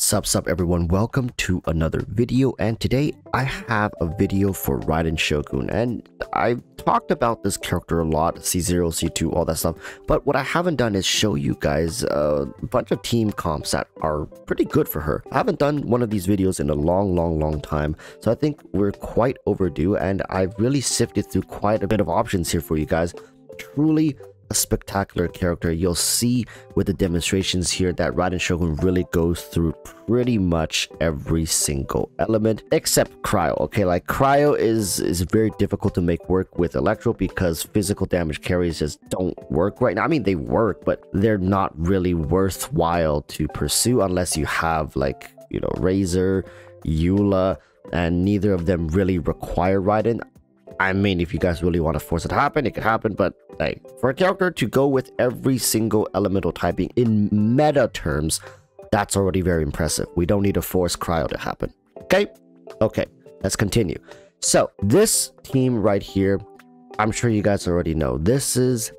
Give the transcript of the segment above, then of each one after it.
Sup everyone, welcome to another video, and today I have a video for Raiden Shogun. And I've talked about this character a lot, C0, C2, all that stuff, but what I haven't done is show you guys a bunch of team comps that are pretty good for her. I haven't done one of these videos in a long time, so I think we're quite overdue, and I've really sifted through quite a bit of options here for you guys. Truly a spectacular character. You'll see with the demonstrations here that Raiden Shogun really goes through pretty much every single element except cryo. Okay, like cryo is very difficult to make work with electro because physical damage carries just don't work right now. I mean, they work, but they're not really worthwhile to pursue unless you have, like, you know, Razor, Eula, and neither of them really require Raiden. I mean, if you guys really want to force it to happen, it can happen, but like for a character to go with every single elemental typing in meta terms, that's already very impressive. We don't need to force cryo to happen. Okay, let's continue. So this team right here, I'm sure you guys already know, this is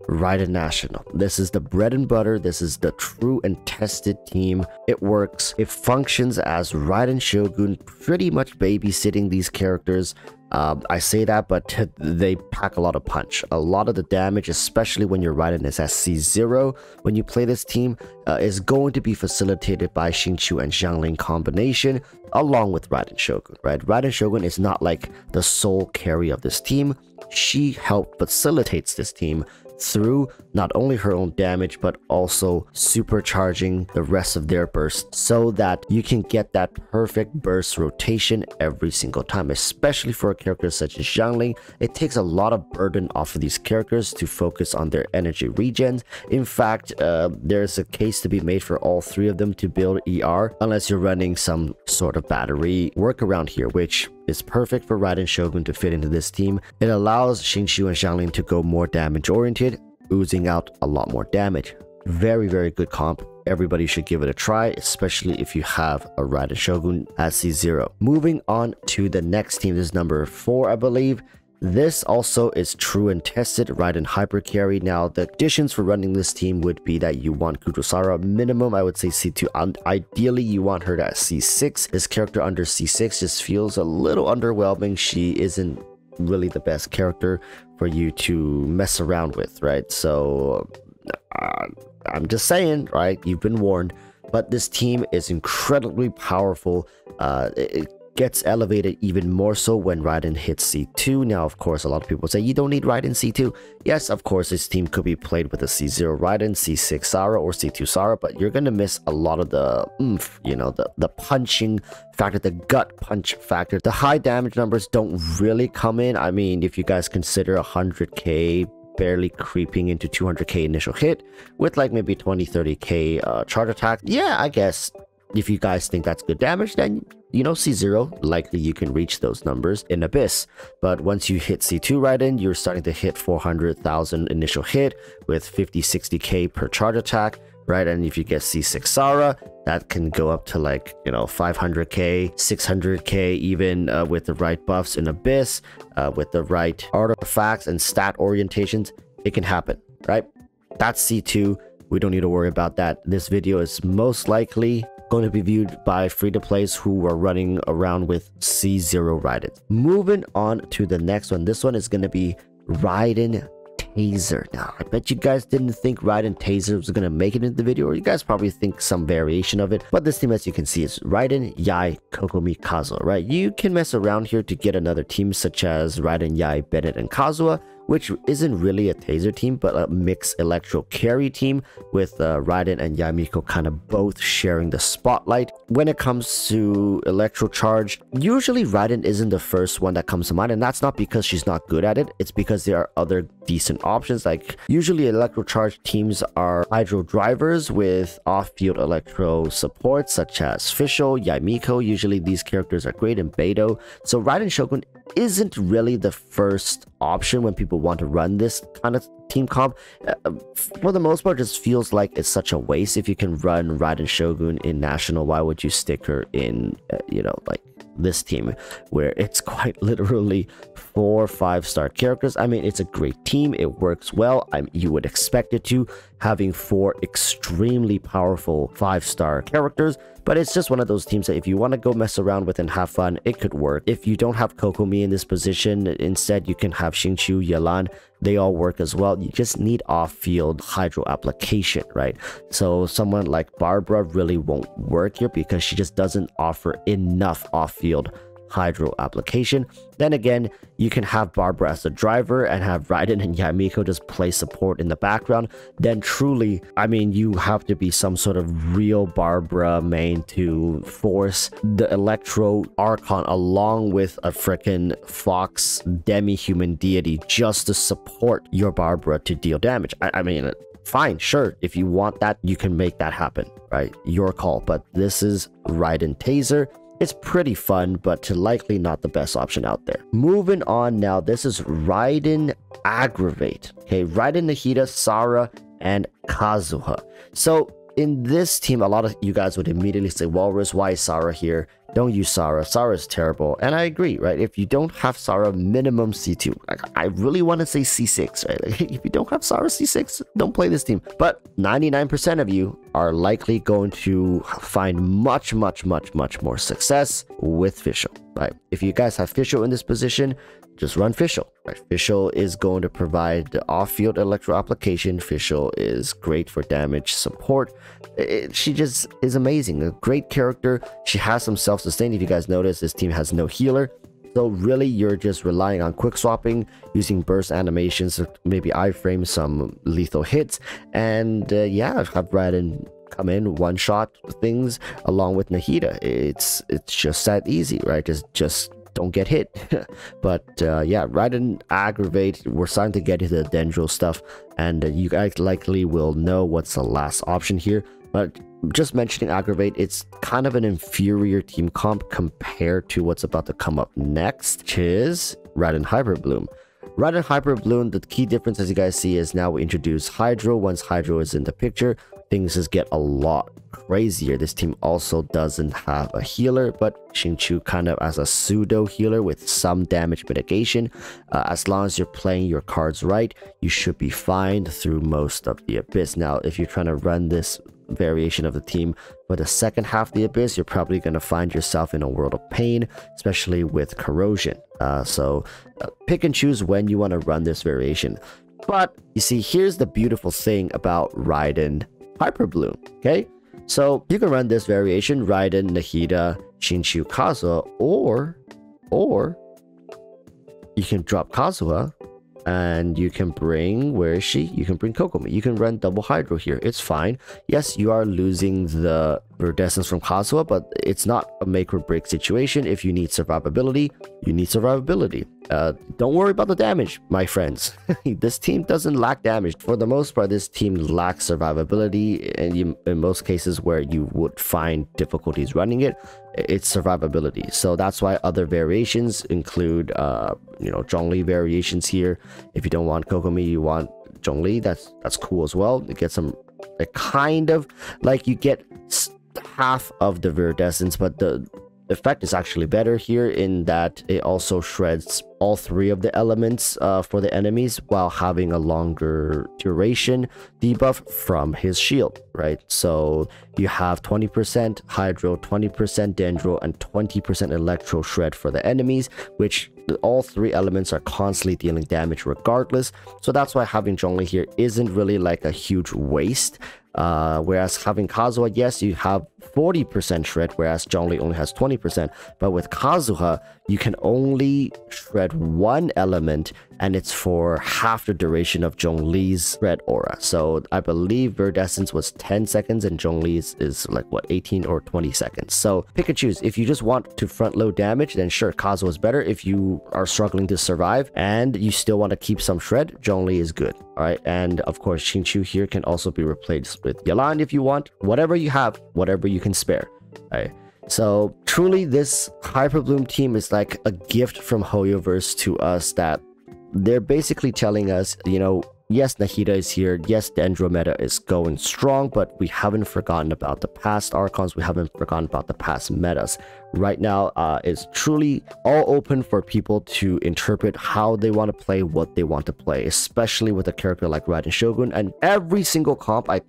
Raiden National. This is the bread and butter. This is the true and tested team. It works. It functions as Raiden Shogun, pretty much babysitting these characters. I say that, but they pack a lot of punch. A lot of the damage, especially when your Raiden is at C0, when you play this team, is going to be facilitated by Xingqiu and Xiangling combination, along with Raiden Shogun, right? Raiden Shogun is not like the sole carry of this team. She helped facilitates this team through not only her own damage, but also supercharging the rest of their burst so that you can get that perfect burst rotation every single time, especially for a character such as Xiangling. It takes a lot of burden off of these characters to focus on their energy regens. In fact, there's a case to be made for all three of them to build ER, unless you're running some sort of battery workaround here, which is perfect for Raiden Shogun to fit into this team. It allows Xingqiu and Xiangling to go more damage oriented, oozing out a lot more damage. Very good comp. Everybody should give it a try, especially if you have a Raiden Shogun at C0. Moving on to the next team, this is number 4, I believe. This also is true and tested Raiden Hyper Carry. Now, the conditions for running this team would be that you want Kujusara minimum, I would say C2, and ideally you want her at C6. This character under C6 just feels a little underwhelming. She isn't really the best character for you to mess around with, right? So I'm just saying, right? You've been warned. But this team is incredibly powerful. It gets elevated even more so when Raiden hits C2. Now, of course, a lot of people say you don't need Raiden C2. Yes, of course, this team could be played with a C0 Raiden, C6 Sara, or C2 Sara, but you're going to miss a lot of the oomph, you know, the punching factor, the gut punch factor. The high damage numbers don't really come in. I mean, if you guys consider 100k barely creeping into 200k initial hit with like maybe 20-30k charge attack, yeah, I guess if you guys think that's good damage, then you know, C0, likely you can reach those numbers in Abyss. But once you hit C2 Raiden, you're starting to hit 400,000 initial hit with 50-60k per charge attack, right? And if you get C6 Sara, that can go up to, like, you know, 500k, 600k even with the right buffs in Abyss, with the right artifacts and stat orientations. It can happen, right? That's C2. We don't need to worry about that. This video is most likely going to be viewed by free-to-plays who are running around with C0 Raiden. Moving on to the next one. This one is going to be Raiden Taser. Now, I bet you guys didn't think Raiden Taser was going to make it into the video, or you guys probably think some variation of it. But this team, as you can see, is Raiden, Yai, Kokomi, Kazuha, right? You can mess around here to get another team such as Raiden, Yai, Bennett, and Kazuha, which isn't really a Taser team, but a mixed electro carry team with Raiden and Yamiko kind of both sharing the spotlight. When it comes to electro charge, usually Raiden isn't the first one that comes to mind, and that's not because she's not good at it. It's because there are other decent options. Like, usually electro charge teams are hydro drivers with off-field electro support such as Fischl, Yamiko. Usually these characters are great, in Beidou. So Raiden Shogun isn't really the first option when people want to run this kind of team comp. For the most part, it just feels like it's such a waste. If you can run Raiden Shogun in National, why would you stick her in, you know, like this team where it's quite literally 4 5-star characters? I mean, it's a great team. It works well. You would expect it to, having 4 extremely powerful 5-star characters. But it's just one of those teams that if you want to go mess around with and have fun, it could work. If you don't have Kokomi in this position, instead you can have Xingqiu, Yelan. They all work as well. You just need off-field hydro application, right? So someone like Barbara really won't work here because she just doesn't offer enough off-field hydro application. Then again, you can have Barbara as the driver and have Raiden and Yamiko just play support in the background. Then truly, I mean, you have to be some sort of real Barbara main to force the Electro Archon along with a freaking Fox demi-human deity just to support your Barbara to deal damage. I mean, fine, sure, if you want that, you can make that happen, right? Your call. But this is Raiden Taser. It's pretty fun, but likely not the best option out there. Moving on now, this is Raiden Aggravate. Okay, Raiden, Nahida, Sarah, and Kazuha. So in this team, a lot of you guys would immediately say, Walrus, why is Sarah here? Don't use Sarah. Sarah is terrible. And I agree, right? If you don't have Sarah, minimum C2. I really want to say C6, right? Like, if you don't have Sarah C6, don't play this team. But 99% of you are likely going to find much more success with Fischl, right? If you guys have Fischl in this position, just run Fischl, right? Fischl is going to provide the off-field electro application. Fischl is great for damage support. She just is amazing. A great character. She has some self-sustain. If you guys notice, this team has no healer. So really, you're just relying on quick swapping, using burst animations, maybe iframe some lethal hits, and yeah, have Raiden come in, one-shot things along with Nahida. It's just that easy, right? Just don't get hit. But yeah, Raiden Aggravate, we're starting to get into the Dendro stuff, and you guys likely will know what's the last option here. But just mentioning Aggravate, it's kind of an inferior team comp compared to what's about to come up next, which is Raiden Hyper Bloom. Raiden Hyper Bloom, the key difference, as you guys see, is now we introduce Hydro. Once Hydro is in the picture, things just get a lot crazier. This team also doesn't have a healer, but Xingqiu kind of as a pseudo healer with some damage mitigation. As long as you're playing your cards right, you should be fine through most of the Abyss. Now, if you're trying to run this variation of the team for the second half of the Abyss, you're probably going to find yourself in a world of pain, especially with Corrosion. So pick and choose when you want to run this variation. But you see, here's the beautiful thing about Raiden Hyper Bloom, okay? So you can run this variation, Raiden, Nahida, Xingqiu, Kazuha, or you can drop Kazuha and you can bring, where is she? You can bring Kokomi. You can run double Hydro here. It's fine. Yes, you are losing the Viridescence from Kazuha, but it's not a make or break situation. If you need survivability, you need survivability. Don't worry about the damage, my friends. This team doesn't lack damage. For the most part, this team lacks survivability, and in most cases where you would find difficulties running it, it's survivability. So that's why other variations include, you know, Zhongli variations here. If you don't want Kokomi, you want Zhongli. That's cool as well. You get some, kind of like you get half of the Viridescence, but the effect is actually better here in that it also shreds all three of the elements for the enemies while having a longer duration debuff from his shield, right? So you have 20% Hydro, 20% Dendro, and 20% Electro Shred for the enemies, which all three elements are constantly dealing damage regardless. So that's why having Zhongli here isn't really like a huge waste. Whereas having Kazuha, yes, you have 40% shred, whereas Zhongli only has 20%. But with Kazuha, you can only shred one element, and it's for half the duration of Zhongli's shred aura. So I believe Viridescence was 10 seconds, and Zhongli's is like, what, 18 or 20 seconds. So pick and choose. If you just want to front load damage, then sure, Kazuha is better. If you are struggling to survive and you still want to keep some shred, Zhongli is good. All right, and of course, Xingqiu here can also be replaced with Yelan if you want. Whatever you have, whatever you can spare. All right. So truly, this Hyper Bloom team is like a gift from Hoyoverse to us, that they're basically telling us, you know, yes, Nahida is here. Yes, the Andromeda is going strong, but we haven't forgotten about the past Archons. We haven't forgotten about the past metas. Right now, it's truly all open for people to interpret how they want to play, what they want to play, especially with a character like Raiden Shogun. And every single comp I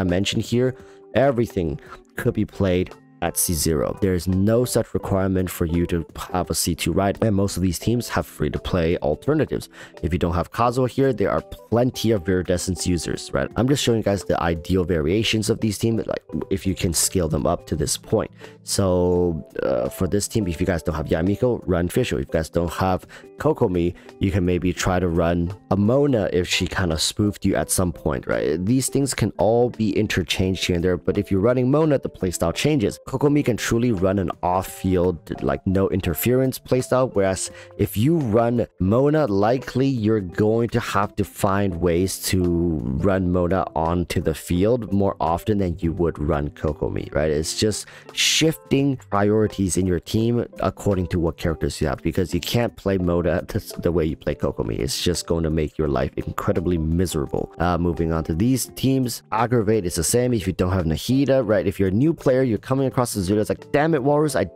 mentioned here, everything could be played at C0. There's no such requirement for you to have a C2 Raiden, and most of these teams have free-to-play alternatives. If you don't have Kazuha here, there are plenty of Viridescence users, right? I'm just showing you guys the ideal variations of these teams, like if you can scale them up to this point. So for this team, if you guys don't have Yamiko, run Fischl. If you guys don't have Kokomi, you can maybe try to run a Mona if she kind of spoofed you at some point, right? These things can all be interchanged here and there, but if you're running Mona, the playstyle changes. Kokomi can truly run an off-field, like no interference playstyle, whereas if you run Mona, likely you're going to have to find ways to run Mona onto the field more often than you would run Kokomi, right? It's just shifting priorities in your team according to what characters you have, because you can't play Mona the way you play Kokomi. It's just going to make your life incredibly miserable. Moving on to these teams, Aggravate is the same. If you don't have Nahida, right? If you're a new player, you're coming across the Zero, it's like, damn it, Walrus, I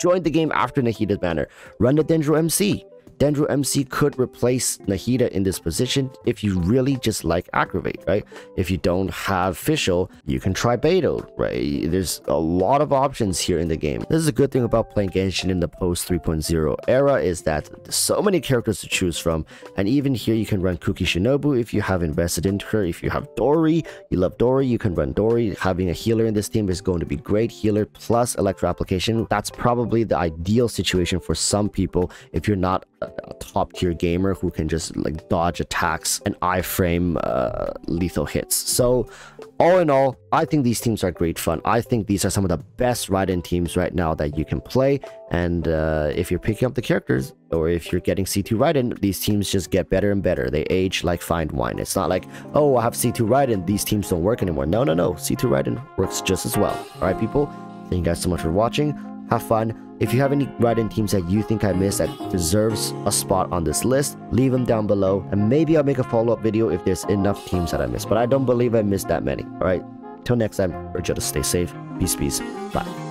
joined the game after Nahida's banner. Run the Dendro MC. Dendro MC could replace Nahida in this position if you really just like Aggravate, right? If you don't have Fischl, you can try Beidou, right? There's a lot of options here in the game. This is a good thing about playing Genshin in the post 3.0 era, is that there's so many characters to choose from, and even here you can run Kuki Shinobu if you have invested into her. If you have Dori, you love Dori, you can run Dori. Having a healer in this team is going to be great. Healer plus Electro application, that's probably the ideal situation for some people if you're not a top tier gamer who can just like dodge attacks and iframe lethal hits. So all in all, I think these teams are great fun. I think these are some of the best Raiden teams right now that you can play, and if you're picking up the characters, or if you're getting C2 Raiden, these teams just get better and better. They age like fine wine. It's not like, oh, I have C2 Raiden, these teams don't work anymore. No, C2 Raiden works just as well. All right, people, thank you guys so much for watching. Have fun. If you have any Raiden teams that you think I missed that deserves a spot on this list, leave them down below, and maybe I'll make a follow-up video if there's enough teams that I missed, but I don't believe I missed that many. All right, till next time, urge you to stay safe. Peace, bye.